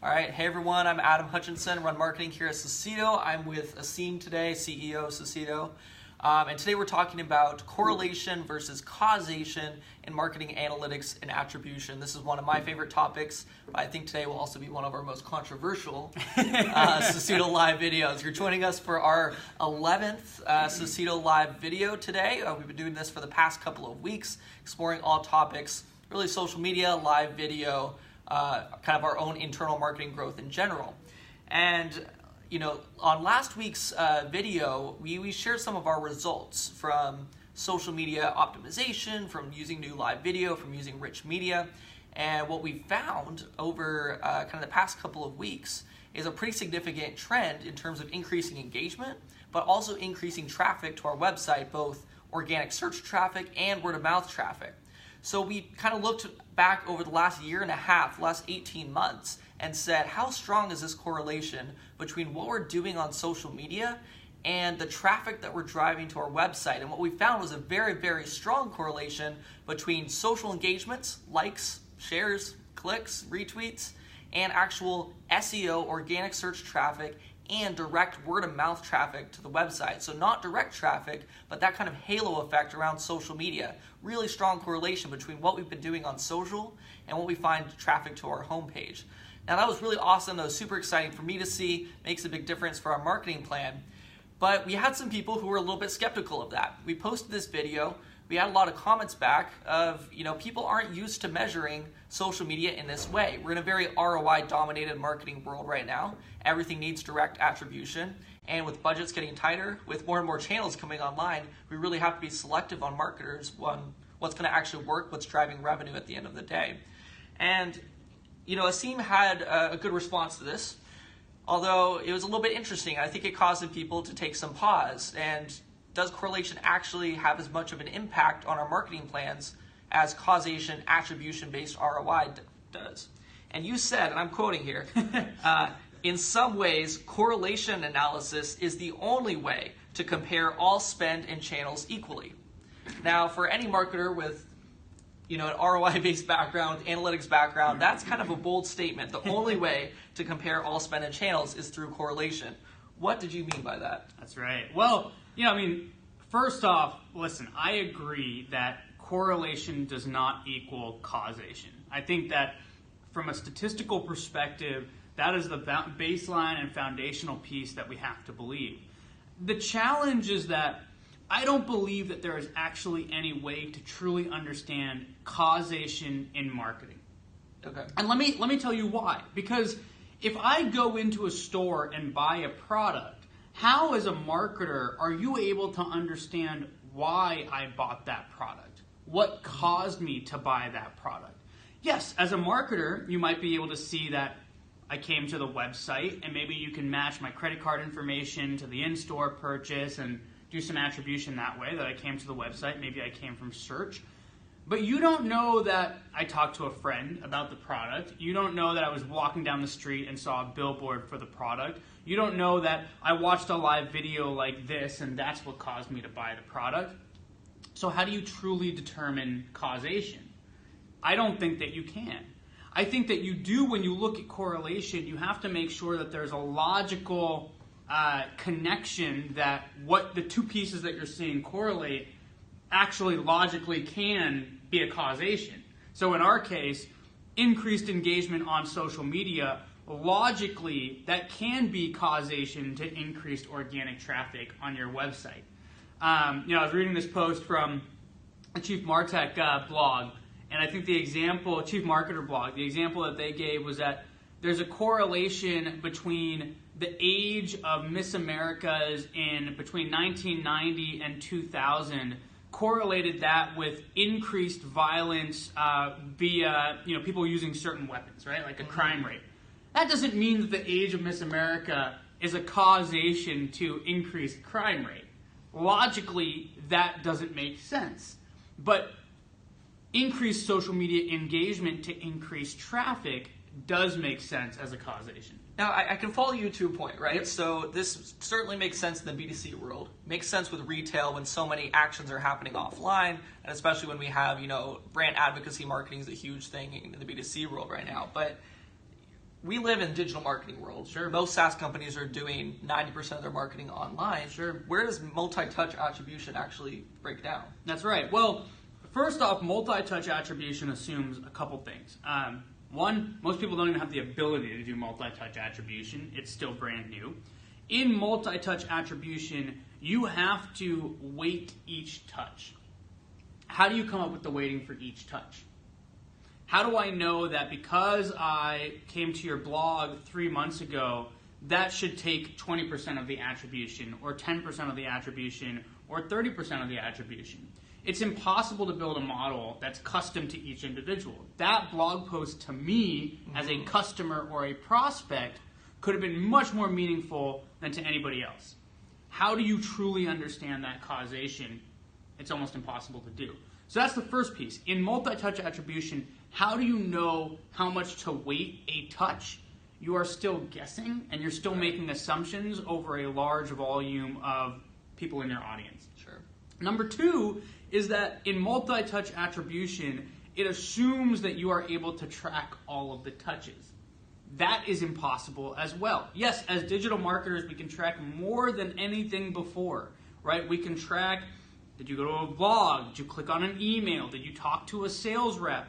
All right, hey everyone, I'm Adam Hutchinson, run marketing here at Socedo. I'm with Asim today, CEO of Socedo. And today we're talking about correlation versus causation in marketing analytics and attribution. This is one of my favorite topics, but I think today will also be one of our most controversial Socedo Live videos. You're joining us for our 11th Socedo Live video today. We've been doing this for the past couple of weeks, exploring all topics, really social media, live video, kind of our own internal marketing growth in general. And on last week's video, we shared some of our results from social media optimization, from using new live video, from using rich media. And what we found over kind of the past couple of weeks is a pretty significant trend in terms of increasing engagement, but also increasing traffic to our website, both organic search traffic and word of mouth traffic. So we kind of looked back over the last year and a half, last 18 months, and said, how strong is this correlation between what we're doing on social media and the traffic that we're driving to our website? And what we found was a very, very strong correlation between social engagements, likes, shares, clicks, retweets, and actual SEO, organic search traffic, and direct word of mouth traffic to the website. So not direct traffic, but that kind of halo effect around social media. Really strong correlation between what we've been doing on social and what we find traffic to our homepage. Now that was really awesome. That was super exciting for me to see. Makes a big difference for our marketing plan. But we had some people who were a little bit skeptical of that. We posted this video. We had a lot of comments back of, people aren't used to measuring social media in this way. We're in a very ROI dominated marketing world right now. Everything needs direct attribution. And with budgets getting tighter, with more and more channels coming online, we really have to be selective on marketers on what's going to actually work, what's driving revenue at the end of the day. And, Asim had a good response to this, although it was a little bit interesting. I think it caused some people to take some pause. And does correlation actually have as much of an impact on our marketing plans as causation, attribution-based ROI does? And you said, and I'm quoting here, in some ways, correlation analysis is the only way to compare all spend and channels equally. Now, for any marketer with an ROI-based background, analytics background, that's kind of a bold statement. The only way to compare all spend and channels is through correlation. What did you mean by that? That's right. Well, first off, listen, I agree that correlation does not equal causation. I think that from a statistical perspective, that is the baseline and foundational piece that we have to believe. The challenge is that I don't believe that there is actually any way to truly understand causation in marketing. Okay. And let me tell you why. Because if I go into a store and buy a product, how as a marketer are you able to understand why I bought that product? What caused me to buy that product? Yes, as a marketer, you might be able to see that I came to the website and maybe you can match my credit card information to the in-store purchase and do some attribution that way, that I came to the website, maybe I came from search. But you don't know that I talked to a friend about the product. You don't know that I was walking down the street and saw a billboard for the product. You don't know that I watched a live video like this and that's what caused me to buy the product. So how do you truly determine causation? I don't think that you can. I think that you do when you look at correlation, you have to make sure that there's a logical connection that what the two pieces that you're seeing correlate actually logically can be a causation. So in our case, increased engagement on social media, logically that can be causation to increased organic traffic on your website. I was reading this post from a Chief Martech blog, and I think the example, Chief Marketer blog, the example that they gave was that there's a correlation between the age of Miss Americas in between 1990 and 2000, correlated that with increased violence via people using certain weapons, right? Like a crime rate. That doesn't mean that the age of Miss America is a causation to increased crime rate. Logically, that doesn't make sense. But increased social media engagement to increase traffic does make sense as a causation. Now, I can follow you to a point, right? Yep. So this certainly makes sense in the B2C world. Makes sense with retail when so many actions are happening offline, and especially when we have, brand advocacy marketing is a huge thing in the B2C world right now. But we live in digital marketing world. Sure. Most SaaS companies are doing 90% of their marketing online. Sure. Where does multi-touch attribution actually break down? That's right. Well, first off, multi-touch attribution assumes a couple things. One, most people don't even have the ability to do multi-touch attribution. It's still brand new. In multi-touch attribution, you have to weight each touch. How do you come up with the weighting for each touch? How do I know that because I came to your blog 3 months ago, that should take 20% of the attribution, or 10% of the attribution, or 30% of the attribution? It's impossible to build a model that's custom to each individual. That blog post to me, as a customer or a prospect, could have been much more meaningful than to anybody else. How do you truly understand that causation? It's almost impossible to do. So that's the first piece. In multi-touch attribution, how do you know how much to weight a touch? You are still guessing, and you're still making assumptions over a large volume of people in your audience. Sure. Number two is that in multi-touch attribution, it assumes that you are able to track all of the touches. That is impossible as well. Yes, as digital marketers, we can track more than anything before, right? We can track, did you go to a blog? Did you click on an email? Did you talk to a sales rep?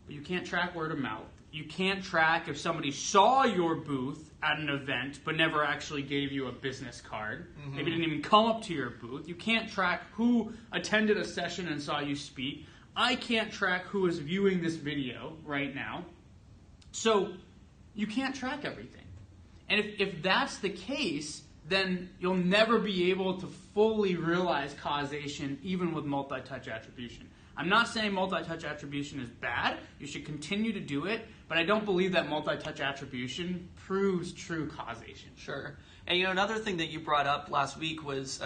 But you can't track word of mouth. You can't track if somebody saw your booth at an event but never actually gave you a business card. Maybe didn't even come up to your booth. You can't track who attended a session and saw you speak. I can't track who is viewing this video right now. So you can't track everything. And if that's the case, then you'll never be able to fully realize causation even with multi-touch attribution. I'm not saying multi-touch attribution is bad. You should continue to do it, but I don't believe that multi-touch attribution proves true causation. Sure. And another thing that you brought up last week was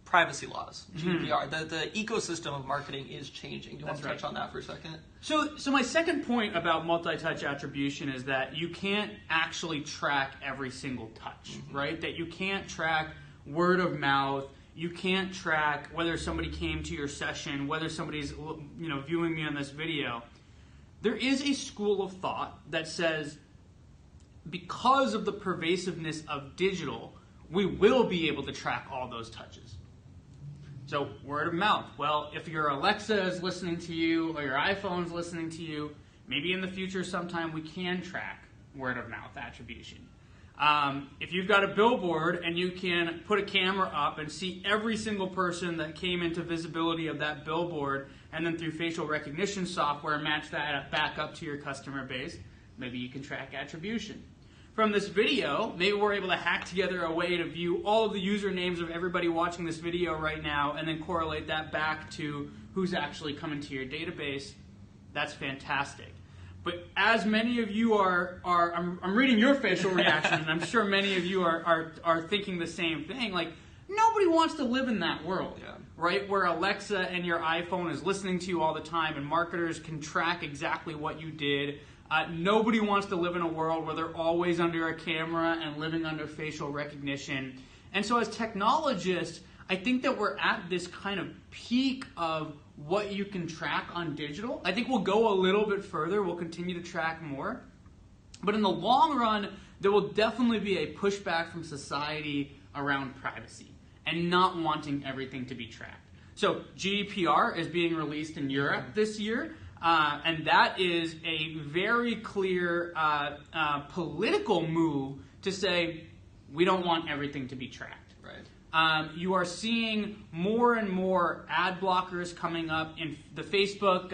privacy laws, GDPR. The ecosystem of marketing is changing. Do you want to touch on that for a second? So my second point about multi-touch attribution is that you can't actually track every single touch, right? That you can't track word of mouth. You can't track whether somebody came to your session, whether somebody's viewing me on this video. There is a school of thought that says because of the pervasiveness of digital, we will be able to track all those touches. So word of mouth. Well, if your Alexa is listening to you or your iPhone's listening to you, maybe in the future sometime we can track word of mouth attribution. If you've got a billboard and you can put a camera up and see every single person that came into visibility of that billboard, and then through facial recognition software match that back up to your customer base, maybe you can track attribution. From this video, maybe we're able to hack together a way to view all of the usernames of everybody watching this video right now and then correlate that back to who's actually coming to your database. That's fantastic. But as many of you I'm reading your facial reaction, and I'm sure many of you are thinking the same thing. Like, nobody wants to live in that world, right? Where Alexa and your iPhone is listening to you all the time, and marketers can track exactly what you did. Nobody wants to live in a world where they're always under a camera and living under facial recognition. And so as technologists, I think that we're at this kind of peak of what you can track on digital. I think we'll go a little bit further. We'll continue to track more. But in the long run, there will definitely be a pushback from society around privacy and not wanting everything to be tracked. So GDPR is being released in Europe this year. And that is a very clear political move to say we don't want everything to be tracked. Right. You are seeing more and more ad blockers coming up in the Facebook.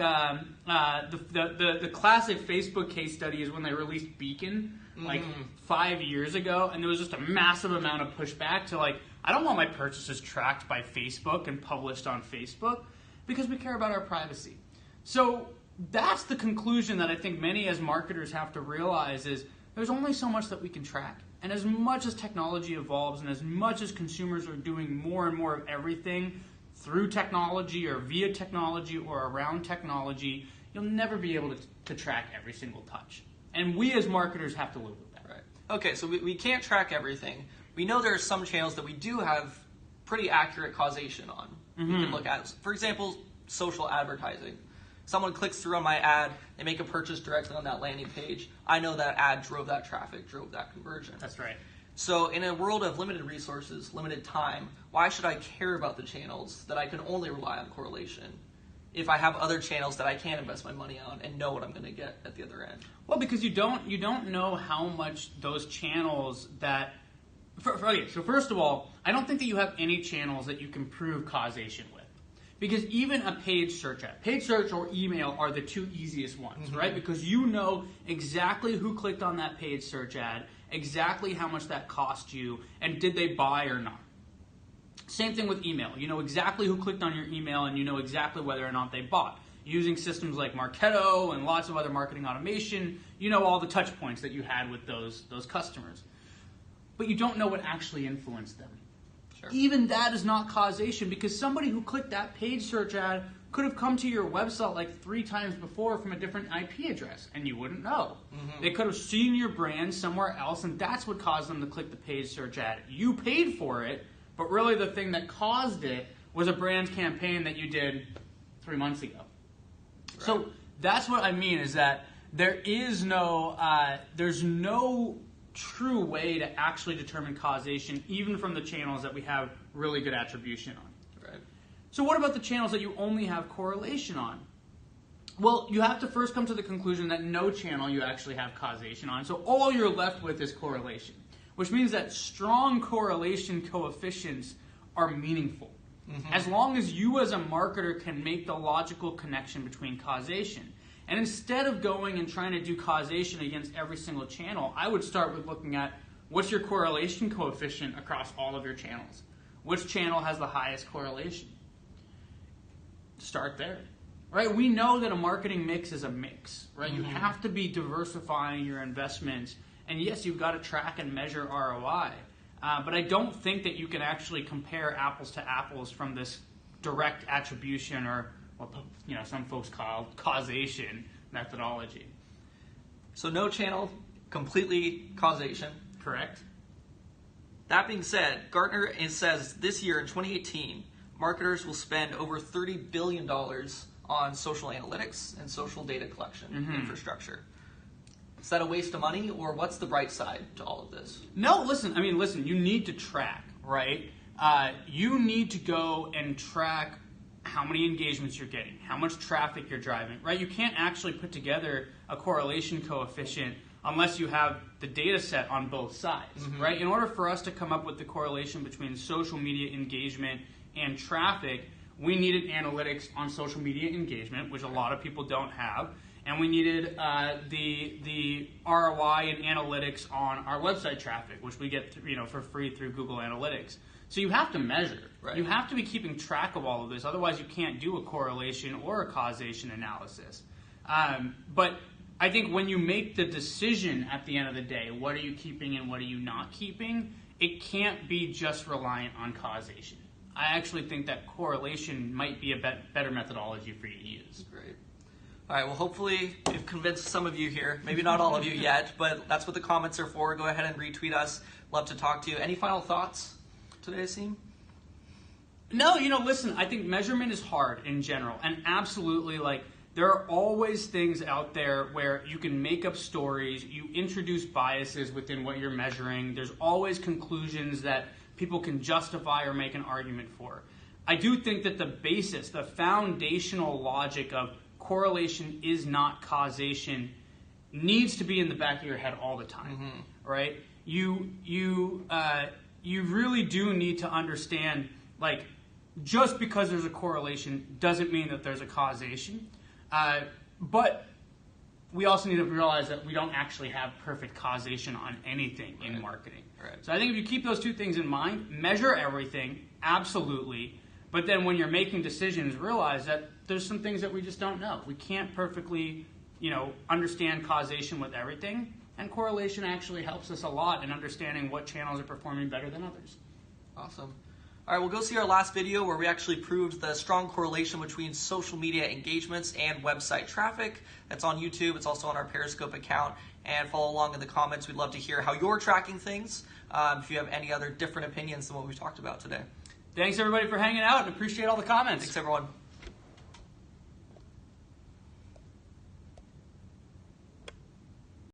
The classic Facebook case study is when they released Beacon like 5 years ago, and there was just a massive amount of pushback to I don't want my purchases tracked by Facebook and published on Facebook because we care about our privacy. So that's the conclusion that I think many as marketers have to realize is there's only so much that we can track. And as much as technology evolves and as much as consumers are doing more and more of everything through technology or via technology or around technology, you'll never be able to track every single touch. And we as marketers have to live with that. Right. Okay, so we can't track everything. We know there are some channels that we do have pretty accurate causation on. We can look at, for example, social advertising. Someone clicks through on my ad, they make a purchase directly on that landing page. I know that ad drove that traffic, drove that conversion. That's right. So in a world of limited resources, limited time, why should I care about the channels that I can only rely on correlation if I have other channels that I can invest my money on and know what I'm going to get at the other end? Well, because you don't know how much those channels that... Okay, so first of all, I don't think that you have any channels that you can prove causation with. Because even a paid search ad, paid search or email are the two easiest ones, right? Because you know exactly who clicked on that paid search ad, exactly how much that cost you, and did they buy or not. Same thing with email. You know exactly who clicked on your email, and you know exactly whether or not they bought. Using systems like Marketo and lots of other marketing automation, you know all the touch points that you had with those customers. But you don't know what actually influenced them. Sure. Even that is not causation, because somebody who clicked that paid search ad could have come to your website like 3 times before from a different IP address, and you wouldn't know. They could have seen your brand somewhere else, and that's what caused them to click the paid search ad. You paid for it, but really the thing that caused it was a brand campaign that you did 3 months ago. Right. So that's what I mean, is that there is no, there's no true way to actually determine causation, even from the channels that we have really good attribution on. Right. So what about the channels that you only have correlation on? Well, you have to first come to the conclusion that no channel you actually have causation on, so all you're left with is correlation, which means that strong correlation coefficients are meaningful. As long as you as a marketer can make the logical connection between causation. And instead of going and trying to do causation against every single channel, I would start with looking at what's your correlation coefficient across all of your channels. Which channel has the highest correlation? Start there. Right? We know that a marketing mix is a mix. Right? You have to be diversifying your investments. And yes, you've got to track and measure ROI. But I don't think that you can actually compare apples to apples from this direct attribution, or what some folks call causation methodology. So no channel, completely causation. Correct. That being said, Gartner says this year in 2018, marketers will spend over $30 billion on social analytics and social data collection infrastructure. Is that a waste of money, or what's the bright side to all of this? No, listen, you need to track, right? You need to go and track how many engagements you're getting, how much traffic you're driving, right? You can't actually put together a correlation coefficient unless you have the data set on both sides, right? In order for us to come up with the correlation between social media engagement and traffic, we needed analytics on social media engagement, which a lot of people don't have, and we needed the ROI and analytics on our website traffic, which we get for free through Google Analytics. So you have to measure. Right. You have to be keeping track of all of this. Otherwise, you can't do a correlation or a causation analysis. But I think when you make the decision at the end of the day, what are you keeping and what are you not keeping, it can't be just reliant on causation. I actually think that correlation might be a better methodology for you to use. Great. All right, well, hopefully we've convinced some of you here. Maybe not all of you yet, but that's what the comments are for. Go ahead and retweet us. Love to talk to you. Any final thoughts today, Asim? No, listen, I think measurement is hard in general. And absolutely, there are always things out there where you can make up stories, you introduce biases within what you're measuring. There's always conclusions that people can justify or make an argument for. I do think that the basis, the foundational logic of correlation is not causation needs to be in the back of your head all the time, right? You really do need to understand, just because there's a correlation doesn't mean that there's a causation. But we also need to realize that we don't actually have perfect causation on anything in marketing. Right. So I think if you keep those two things in mind, measure everything, absolutely. But then when you're making decisions, realize that there's some things that we just don't know. We can't perfectly, understand causation with everything. And correlation actually helps us a lot in understanding what channels are performing better than others. Awesome. All right, we'll go see our last video where we actually proved the strong correlation between social media engagements and website traffic. That's on YouTube. It's also on our Periscope account. And follow along in the comments. We'd love to hear how you're tracking things, if you have any other different opinions than what we've talked about today. Thanks, everybody, for hanging out, and appreciate all the comments. Thanks, everyone.